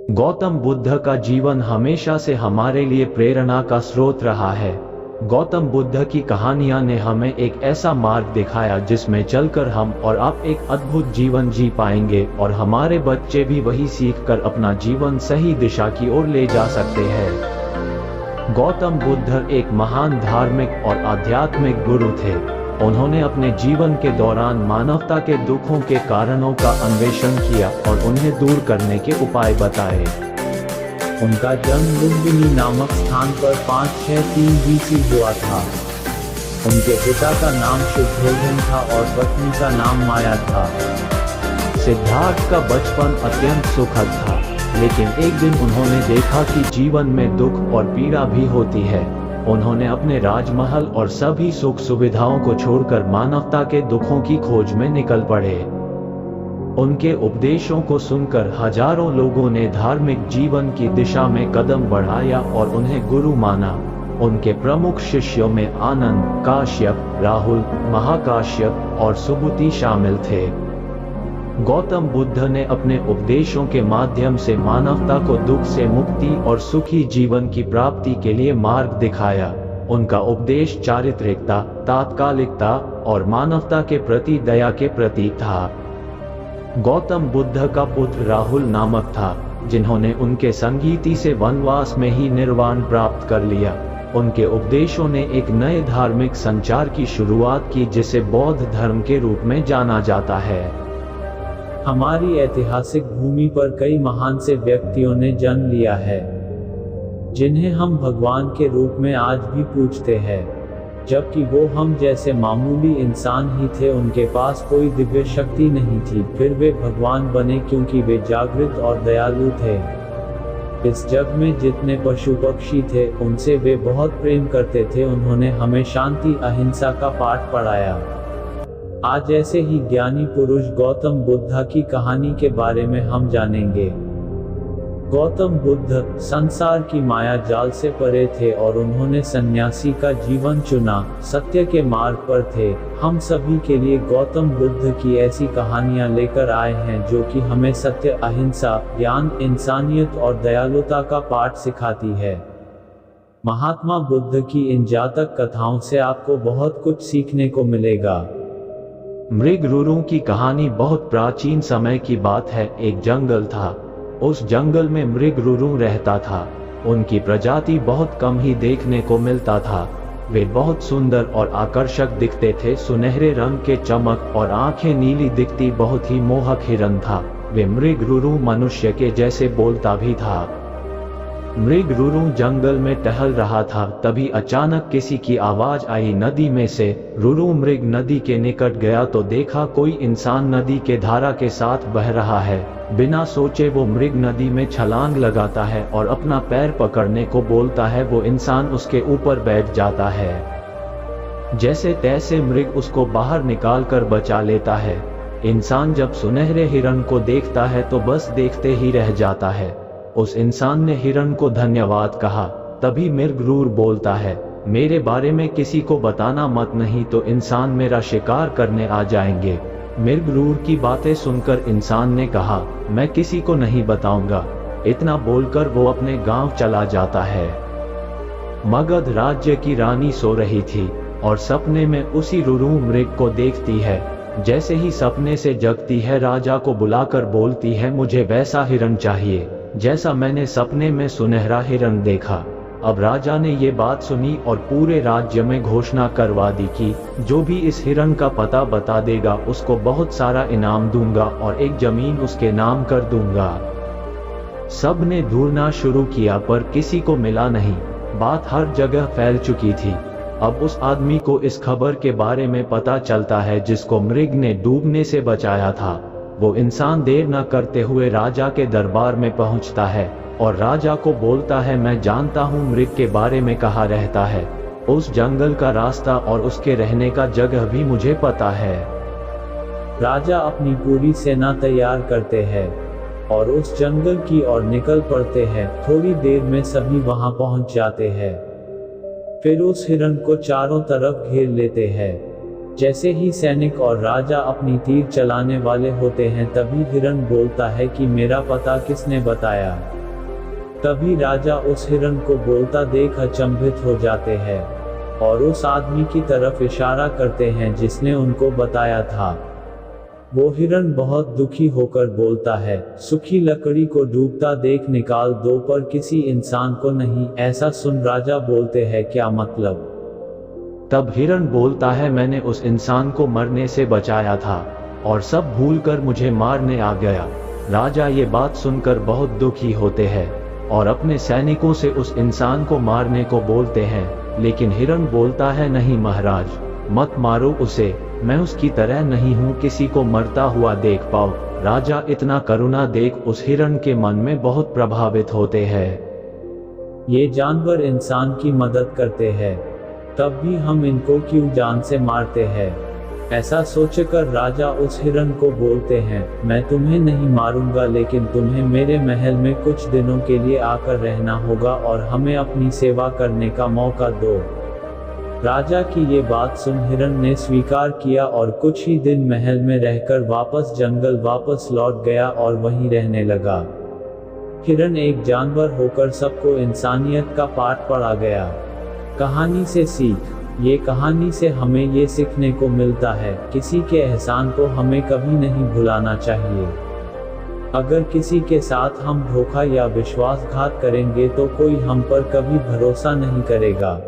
गौतम बुद्ध का जीवन हमेशा से हमारे लिए प्रेरणा का स्रोत रहा है। गौतम बुद्ध की कहानियां ने हमें एक ऐसा मार्ग दिखाया जिसमें चलकर हम और आप एक अद्भुत जीवन जी पाएंगे और हमारे बच्चे भी वही सीखकर अपना जीवन सही दिशा की ओर ले जा सकते हैं। गौतम बुद्ध एक महान धार्मिक और आध्यात्मिक गुरु थे। उन्होंने अपने जीवन के दौरान मानवता के दुखों के कारणों का अन्वेषण किया और उन्हें दूर करने के उपाय बताए। उनका जन्म लुम्बिनी नामक स्थान पर 563 BC हुआ था। उनके पिता का नाम शुद्धोधन था और पत्नी का नाम माया था। सिद्धार्थ का बचपन अत्यंत सुखद था, लेकिन एक दिन उन्होंने देखा कि जीवन में दुख और पीड़ा भी होती है। उन्होंने अपने राजमहल और सभी सुख सुविधाओं को छोड़कर मानवता के दुखों की खोज में निकल पड़े। उनके उपदेशों को सुनकर हजारों लोगों ने धार्मिक जीवन की दिशा में कदम बढ़ाया और उन्हें गुरु माना। उनके प्रमुख शिष्यों में आनंद, काश्यप, राहुल, महाकाश्यप और सुबुति शामिल थे। गौतम बुद्ध ने अपने उपदेशों के माध्यम से मानवता को दुख से मुक्ति और सुखी जीवन की प्राप्ति के लिए मार्ग दिखाया। उनका उपदेश चारित्रिकता, तात्कालिकता और मानवता के प्रति दया के प्रतीक था। गौतम बुद्ध का पुत्र राहुल नामक था, जिन्होंने उनके संगीति से वनवास में ही निर्वाण प्राप्त कर लिया। उनके उपदेशों ने एक नए धार्मिक संचार की शुरुआत की, जिसे बौद्ध धर्म के रूप में जाना जाता है। हमारी ऐतिहासिक भूमि पर कई महान से व्यक्तियों ने जन्म लिया है, जिन्हें हम भगवान के रूप में आज भी पूजते हैं। जबकि वो हम जैसे मामूली इंसान ही थे, उनके पास कोई दिव्य शक्ति नहीं थी, फिर वे भगवान बने क्योंकि वे जागृत और दयालु थे। इस जग में जितने पशु पक्षी थे, उनसे वे बहुत प्रेम करते थे। उन्होंने हमें शांति, अहिंसा का पाठ पढ़ाया। आज ऐसे ही ज्ञानी पुरुष गौतम बुद्ध की कहानी के बारे में हम जानेंगे। गौतम बुद्ध संसार की माया जाल से परे थे और उन्होंने सन्यासी का जीवन चुना, सत्य के मार्ग पर थे। हम सभी के लिए गौतम बुद्ध की ऐसी कहानियां लेकर आए हैं जो कि हमें सत्य, अहिंसा, ज्ञान, इंसानियत और दयालुता का पाठ सिखाती है। महात्मा बुद्ध की इन जातक कथाओं से आपको बहुत कुछ सीखने को मिलेगा। मृगरूरों की कहानी बहुत प्राचीन समय की बात है। एक जंगल था। उस जंगल में मृगरूरू रहता था। उनकी प्रजाति बहुत कम ही देखने को मिलता था। वे बहुत सुंदर और आकर्षक दिखते थे। सुनहरे रंग के चमक और आंखें नीली दिखती बहुत ही मोहक हिरन था। वे मृगरूरू मनुष्य के जैसे बोलता भी था। मृगरूरू जंगल में टहल रहा था, तभी अचानक किसी की आवाज आई नदी में से। रूरू मृग नदी के निकट गया तो देखा कोई इंसान नदी के धारा के साथ बह रहा है। बिना सोचे वो मृग नदी में छलांग लगाता है और अपना पैर पकड़ने को बोलता है। वो इंसान उसके ऊपर बैठ जाता है। जैसे तैसे मृग उसको बाहर निकाल कर बचा लेता है। इंसान जब सुनहरे हिरन को देखता है तो बस देखते ही रह जाता है। उस इंसान ने हिरन को धन्यवाद कहा। तभी मृगरूर बोलता है, मेरे बारे में किसी को बताना मत, नहीं तो इंसान मेरा शिकार करने आ जाएंगे। मृगरूर की बातें सुनकर इंसान ने कहा, मैं किसी को नहीं बताऊंगा। इतना बोलकर वो अपने गांव चला जाता है। मगध राज्य की रानी सो रही थी और सपने में उसी रूरू मृग को देखती है। जैसे ही सपने से जगती है, राजा को बुलाकर बोलती है, मुझे वैसा हिरन चाहिए जैसा मैंने सपने में सुनहरा हिरन देखा। अब राजा ने ये बात सुनी और पूरे राज्य में घोषणा करवा दी कि जो भी इस हिरन का पता बता देगा उसको बहुत सारा इनाम दूंगा और एक जमीन उसके नाम कर दूंगा। सब ने ढूंढना शुरू किया पर किसी को मिला नहीं। बात हर जगह फैल चुकी थी। अब उस आदमी को इस खबर के बारे में पता चलता है जिसको मृग ने डूबने से बचाया था। वो इंसान देर न करते हुए राजा के दरबार में पहुंचता है और राजा को बोलता है, मैं जानता हूँ मृग के बारे में कहाँ रहता है। उस जंगल का रास्ता और उसके रहने का जगह भी मुझे पता है। राजा अपनी पूरी सेना तैयार करते हैं और उस जंगल की ओर निकल पड़ते हैं। थोड़ी देर में सभी वहां पहुंच जाते हैं। फिर उस हिरन को चारों तरफ घेर लेते हैं। जैसे ही सैनिक और राजा अपनी तीर चलाने वाले होते हैं, तभी हिरन बोलता है कि मेरा पता किसने बताया। तभी राजा उस हिरण को बोलता देख अचंभित हो जाते हैं और उस आदमी की तरफ इशारा करते हैं जिसने उनको बताया था। वो हिरण बहुत दुखी होकर बोलता है, सूखी लकड़ी को डूबता देख निकाल दो पर किसी इंसान को नहीं। ऐसा सुन राजा बोलते हैं, क्या मतलब? तब हिरण बोलता है, मैंने उस इंसान को मरने से बचाया था और सब भूलकर मुझे मारने आ गया। राजा ये बात सुनकर बहुत दुखी होते हैं और अपने सैनिकों से उस इंसान को मारने को बोलते हैं, लेकिन हिरण बोलता है, नहीं महाराज, मत मारो उसे, मैं उसकी तरह नहीं हूँ किसी को मरता हुआ देख पाओ। राजा इतना करुणा देख उस हिरण के मन में बहुत प्रभावित होते हैं। ये जानवर इंसान की मदद करते हैं, तब भी हम इनको क्यों जान से मारते हैं? ऐसा सोचकर राजा उस हिरण को बोलते हैं, मैं तुम्हें नहीं मारूंगा, लेकिन तुम्हें मेरे महल में कुछ दिनों के लिए आकर रहना होगा और हमें अपनी सेवा करने का मौका दो। राजा की ये बात सुन हिरण ने स्वीकार किया और कुछ ही दिन महल में रहकर वापस जंगल वापस लौट गया और वहीं रहने लगा। हिरण एक जानवर होकर सबको इंसानियत का पाठ पढ़ा गया। कहानी से सीख। ये कहानी से हमें ये सीखने को मिलता है, किसी के एहसान को हमें कभी नहीं भुलाना चाहिए। अगर किसी के साथ हम धोखा या विश्वासघात करेंगे तो कोई हम पर कभी भरोसा नहीं करेगा।